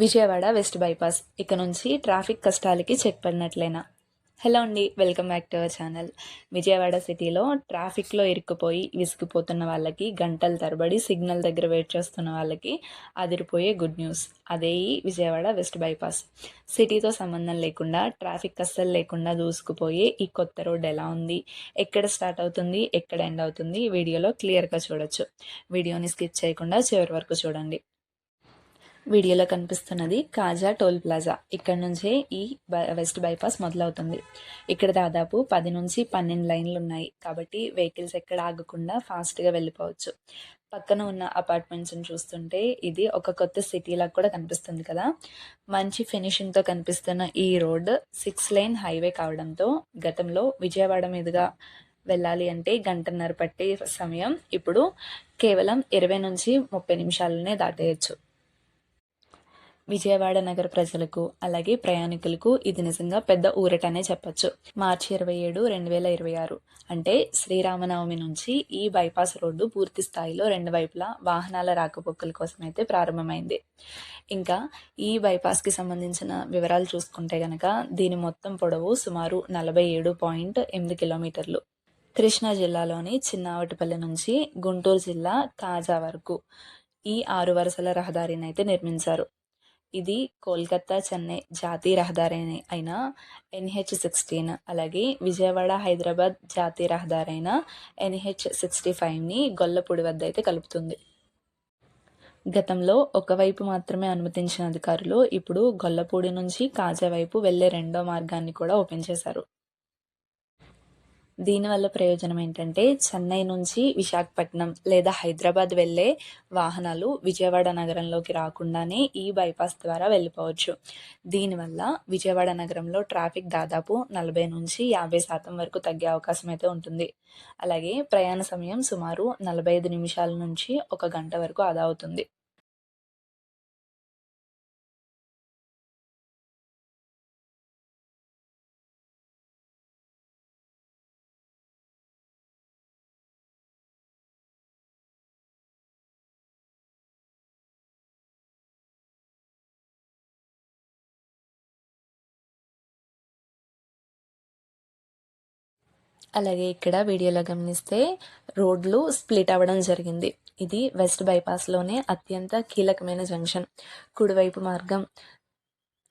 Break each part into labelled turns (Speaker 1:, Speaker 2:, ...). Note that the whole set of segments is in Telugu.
Speaker 1: విజయవాడ వెస్ట్ బైపాస్ ఇక నుంచి ట్రాఫిక్ కష్టాలకి చెక్ పడినట్లేనా? హలో అండి, welcome back to our channel. Vijayawada సిటీలో ట్రాఫిక్లో ఇరుక్కుపోయి విసిగిపోతున్న వాళ్ళకి, గంటల తరబడి సిగ్నల్ దగ్గర వెయిట్ చేస్తున్న వాళ్ళకి అదిరిపోయే గుడ్ న్యూస్. అదే ఈ విజయవాడ వెస్ట్ బైపాస్. సిటీతో సంబంధం లేకుండా, ట్రాఫిక్ అస్సలు లేకుండా దూసుకుపోయే ఈ కొత్త రోడ్ ఎలా ఉంది, ఎక్కడ స్టార్ట్ అవుతుంది, ఎక్కడ ఎండ్ అవుతుంది, వీడియోలో క్లియర్గా చూడొచ్చు. వీడియోని స్కిప్ చేయకుండా చివరి వరకు చూడండి. వీడియోలో కనిపిస్తున్నది కాజా టోల్ ప్లాజా. ఇక్కడ నుంచే ఈ వెస్ట్ బైపాస్ మొదలవుతుంది. ఇక్కడ దాదాపు 10 నుంచి 12 లైన్లు ఉన్నాయి, కాబట్టి వెహికల్స్ ఎక్కడ ఆగకుండా ఫాస్ట్గా వెళ్ళిపోవచ్చు. పక్కన ఉన్న అపార్ట్మెంట్స్ని చూస్తుంటే ఇది ఒక కొత్త సిటీలా కూడా కనిపిస్తుంది కదా. మంచి ఫినిషింగ్తో కనిపిస్తున్న ఈ రోడ్ 6 లైన్ హైవే కావడంతో గతంలో విజయవాడ మీదుగా వెళ్ళాలి అంటే గంటన్నర పట్టే సమయం ఇప్పుడు కేవలం 20 నుంచి 30 నిమిషాలనే దాటేయచ్చు. విజయవాడ నగర ప్రజలకు, అలాగే ప్రయాణికులకు ఇది నిజంగా పెద్ద ఊరటనే చెప్పొచ్చు. మార్చి 27, 2026 అంటే శ్రీరామనవమి నుంచి ఈ బైపాస్ రోడ్డు పూర్తి స్థాయిలో రెండు వైపులా వాహనాల రాకపోకల కోసం అయితే ప్రారంభమైంది. ఇంకా ఈ బైపాస్కి సంబంధించిన వివరాలు చూసుకుంటే గనక దీని మొత్తం పొడవు సుమారు 47.8 కిలోమీటర్లు. కృష్ణా జిల్లాలోని చిన్నావటిపల్లి నుంచి గుంటూరు జిల్లా కాజా వరకు ఈ 6 వరుసల రహదారిని అయితే నిర్మించారు. ఇది కోల్కతా చెన్నై జాతీయ రహదారి అయిన NH16, అలాగే విజయవాడ హైదరాబాద్ జాతీయ రహదారి అయిన NH65ని గొల్లపూడి వద్ద అయితే కలుపుతుంది. గతంలో ఒకవైపు మాత్రమే అనుమతించిన అధికారులు ఇప్పుడు గొల్లపూడి నుంచి కాజా వైపు వెళ్లే రెండో మార్గాన్ని కూడా ఓపెన్ చేశారు. దీనివల్ల ప్రయోజనం ఏంటంటే చెన్నై నుంచి విశాఖపట్నం లేదా హైదరాబాద్ వెళ్ళే వాహనాలు విజయవాడ నగరంలోకి రాకుండానే ఈ బైపాస్ ద్వారా వెళ్ళిపోవచ్చు. దీనివల్ల విజయవాడ నగరంలో ట్రాఫిక్ దాదాపు 40 నుంచి 50% వరకు తగ్గే అవకాశం అయితే ఉంటుంది. అలాగే ప్రయాణ సమయం సుమారు 45 నిమిషాల నుంచి 1 గంట వరకు ఆదా అవుతుంది. అలాగే ఇక్కడ వీడియోలో గమనిస్తే రోడ్లు స్ప్లిట్ అవ్వడం జరిగింది. ఇది వెస్ట్ బైపాస్లోనే అత్యంత కీలకమైన జంక్షన్. కుడివైపు మార్గం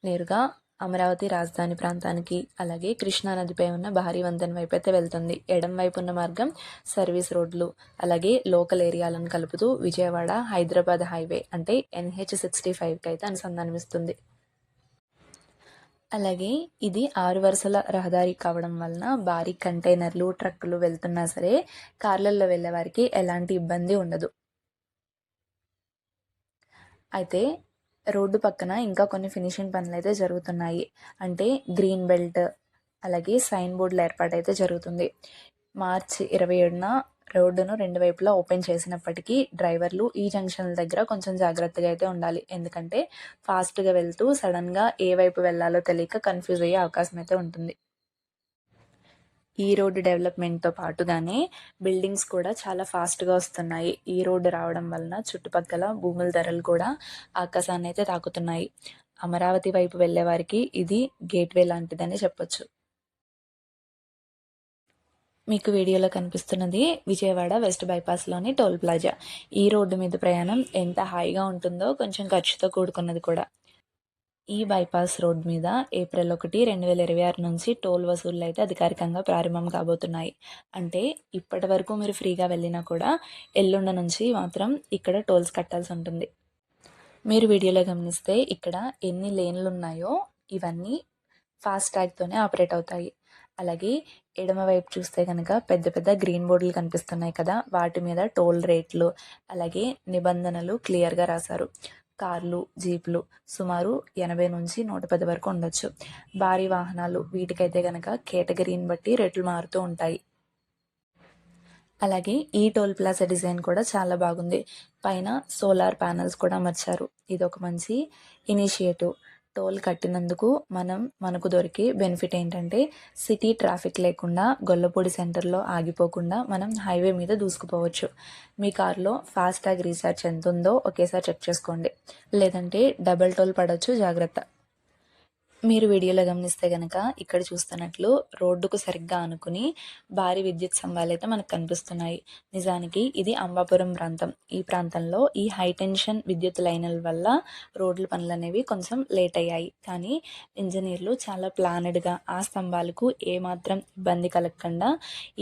Speaker 1: నేరుగా అమరావతి రాజధాని ప్రాంతానికి, అలాగే కృష్ణానదిపై ఉన్న భారీ వంతెన వైపు అయితే వెళ్తుంది. ఎడం వైపు ఉన్న మార్గం సర్వీస్ రోడ్లు, అలాగే లోకల్ ఏరియాలను కలుపుతూ విజయవాడ హైదరాబాద్ హైవే అంటే NH65కి అయితే అనుసంధానమిస్తుంది. అలాగే ఇది 6 వరుసల రహదారి కావడం వలన భారీ కంటైనర్లు, ట్రక్కులు వెళ్తున్నా సరే కార్లల్లో వెళ్ళే వారికి ఎలాంటి ఇబ్బంది ఉండదు. అయితే రోడ్డు పక్కన ఇంకా కొన్ని ఫినిషింగ్ పనులు అయితే జరుగుతున్నాయి. అంటే గ్రీన్ బెల్ట్, అలాగే సైన్ బోర్డుల ఏర్పాటు అయితే జరుగుతుంది. మార్చి 27న రోడ్డును రెండు వైపులా ఓపెన్ చేసినప్పటికీ డ్రైవర్లు ఈ జంక్షన్ల దగ్గర కొంచెం జాగ్రత్తగా అయితే ఉండాలి. ఎందుకంటే ఫాస్ట్గా వెళ్తూ సడన్గా ఏ వైపు వెళ్ళాలో తెలియక కన్ఫ్యూజ్ అయ్యే అవకాశం అయితే ఉంటుంది. ఈ రోడ్డు డెవలప్మెంట్తో పాటుగానే బిల్డింగ్స్ కూడా చాలా ఫాస్ట్గా వస్తున్నాయి. ఈ రోడ్డు రావడం వలన చుట్టుపక్కల భూముల ధరలు కూడా ఆకాశాన్ని అయితే తాకుతున్నాయి. అమరావతి వైపు వెళ్ళే వారికి ఇది గేట్వే లాంటిదని చెప్పొచ్చు. మీకు వీడియోలో కనిపిస్తున్నది విజయవాడ వెస్ట్ బైపాస్లోని టోల్ ప్లాజా. ఈ రోడ్డు మీద ప్రయాణం ఎంత హాయిగా ఉంటుందో కొంచెం ఖర్చుతో కూడుకున్నది కూడా. ఈ బైపాస్ రోడ్ మీద ఏప్రిల్ 1, 2026 నుంచి టోల్ వసూళ్లు అయితే అధికారికంగా ప్రారంభం కాబోతున్నాయి. అంటే ఇప్పటి వరకు మీరు ఫ్రీగా వెళ్ళినా కూడా ఎల్లుండి నుంచి మాత్రం ఇక్కడ టోల్స్ కట్టాల్సి ఉంటుంది. మీరు వీడియోలో గమనిస్తే ఇక్కడ ఎన్ని లేన్లు ఉన్నాయో ఇవన్నీ ఫాస్ట్ ట్యాగ్తోనే ఆపరేట్ అవుతాయి. అలాగే ఎడమ వైపు చూస్తే కనుక పెద్ద పెద్ద గ్రీన్ బోర్డులు కనిపిస్తున్నాయి కదా, వాటి మీద టోల్ రేట్లు, అలాగే నిబంధనలు క్లియర్గా రాశారు. కార్లు, జీప్లు సుమారు 80 నుంచి 110 వరకు ఉండొచ్చు. భారీ వాహనాలు వీటికైతే కనుక కేటగిరీని బట్టి రేట్లు మారుతూ ఉంటాయి. అలాగే ఈ టోల్ ప్లాజా డిజైన్ కూడా చాలా బాగుంది. పైన సోలార్ ప్యానల్స్ కూడా అమర్చారు. ఇది ఒక మంచి ఇనిషియేటివ్. టోల్ కట్టినందుకు మనకు దొరికి బెనిఫిట్ ఏంటంటే సిటీ ట్రాఫిక్ లేకుండా గొల్లపూడి సెంటర్లో ఆగిపోకుండా మనం హైవే మీద దూసుకుపోవచ్చు. మీ కారులో ఫాస్టాగ్ రీఛార్జ్ ఎంత ఉందో ఒకేసారి చెక్ చేసుకోండి, లేదంటే డబల్ టోల్ పడవచ్చు, జాగ్రత్త. మీరు వీడియోలో గమనిస్తే గనక ఇక్కడ చూస్తున్నట్లు రోడ్డుకు సరిగ్గా ఆనుకుని భారీ విద్యుత్ స్తంభాలు అయితే మనకు కనిపిస్తున్నాయి. నిజానికి ఇది అంబాపురం ప్రాంతం. ఈ ప్రాంతంలో ఈ హై టెన్షన్ విద్యుత్ లైన్ల వల్ల రోడ్ల పనులు అనేవి కొంచెం లేట్ అయ్యాయి. కానీ ఇంజనీర్లు చాలా ప్లానెడ్గా ఆ స్తంభాలకు ఏమాత్రం ఇబ్బంది కలగకుండా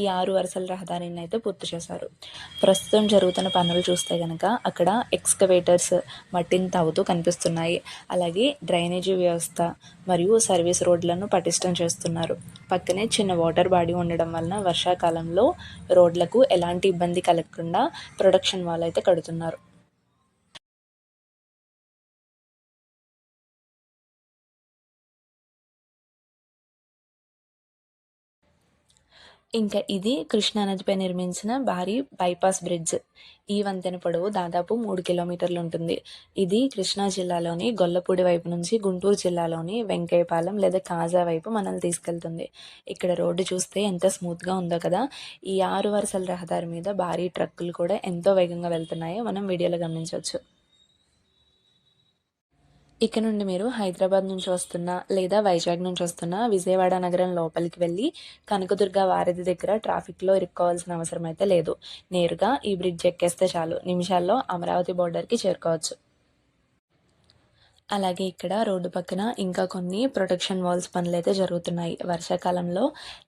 Speaker 1: ఈ 6 వరుసల రహదారిని అయితే పూర్తి చేశారు. ప్రస్తుతం జరుగుతున్న పనులు చూస్తే గనక అక్కడ ఎక్స్కవేటర్స్ మట్టిని తవ్వుతూ కనిపిస్తున్నాయి. అలాగే డ్రైనేజీ వ్యవస్థ మరియు సర్వీస్ రోడ్లను పటిష్టం చేస్తున్నారు. పక్కనే చిన్న వాటర్ బాడీ ఉండడం వలన వర్షాకాలంలో రోడ్లకు ఎలాంటి ఇబ్బంది కలగకుండా ప్రొడక్షన్ వాల్ అయితే కడుతున్నారు. ఇంకా ఇది కృష్ణానదిపై నిర్మించిన భారీ బైపాస్ బ్రిడ్జ్. ఈ వంతెన పొడవు దాదాపు 3 కిలోమీటర్లు ఉంటుంది. ఇది కృష్ణా జిల్లాలోని గొల్లపూడి వైపు నుంచి గుంటూరు జిల్లాలోని వెంకయ్యపాలెం లేదా కాజా వైపు మనల్ని తీసుకెళ్తుంది. ఇక్కడ రోడ్డు చూస్తే ఎంత స్మూత్గా ఉందో కదా. ఈ 6 వరుసల రహదారి మీద భారీ ట్రక్కులు కూడా ఎంతో వేగంగా వెళ్తున్నాయో మనం వీడియోలో గమనించవచ్చు. ఇక నుండి మీరు హైదరాబాద్ నుంచి వస్తున్నా లేదా వైజాగ్ నుంచి వస్తున్నా విజయవాడ నగరం లోపలికి వెళ్ళి కనకదుర్గ వారధి దగ్గర ట్రాఫిక్లో ఇరుక్కోవాల్సిన అవసరం అయితే లేదు. నేరుగా ఈ బ్రిడ్జ్ ఎక్కేస్తే చాలు, నిమిషాల్లో అమరావతి బోర్డర్కి చేరుకోవచ్చు. అలాగే ఇక్కడ రోడ్డు పక్కన ఇంకా కొన్ని ప్రొటెక్షన్ వాల్స్ పనులైతే జరుగుతున్నాయి. వర్షాకాలంలో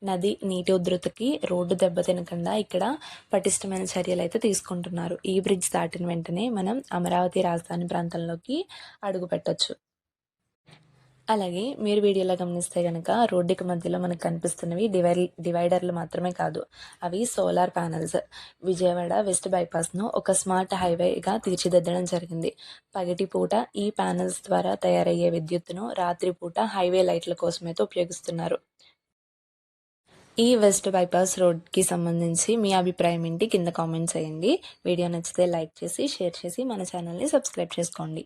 Speaker 1: నది నీటి ఉధృతికి రోడ్డు దెబ్బతినకుండా ఇక్కడ పటిష్టమైన చర్యలు అయితే తీసుకుంటున్నారు. ఈ బ్రిడ్జ్ దాటిన వెంటనే మనం అమరావతి రాజధాని ప్రాంతంలోకి అడుగు పెట్టొచ్చు. అలాగే మీరు వీడియోలో గమనిస్తే కనుక రోడ్డుకి మధ్యలో మనకు కనిపిస్తున్నవి డివైడర్లు మాత్రమే కాదు, అవి సోలార్ ప్యానెల్స్. విజయవాడ వెస్ట్ బైపాస్ను ఒక స్మార్ట్ హైవేగా తీర్చిదిద్దడం జరిగింది. పగటిపూట ఈ ప్యానెల్స్ ద్వారా తయారయ్యే విద్యుత్తును రాత్రిపూట హైవే లైట్ల కోసమైతే ఉపయోగిస్తున్నారు. ఈ వెస్ట్ బైపాస్ రోడ్కి సంబంధించి మీ అభిప్రాయం ఏంటి కింద కామెంట్ చేయండి. వీడియో నచ్చితే లైక్ చేసి షేర్ చేసి మన ఛానల్ని సబ్స్క్రైబ్ చేసుకోండి.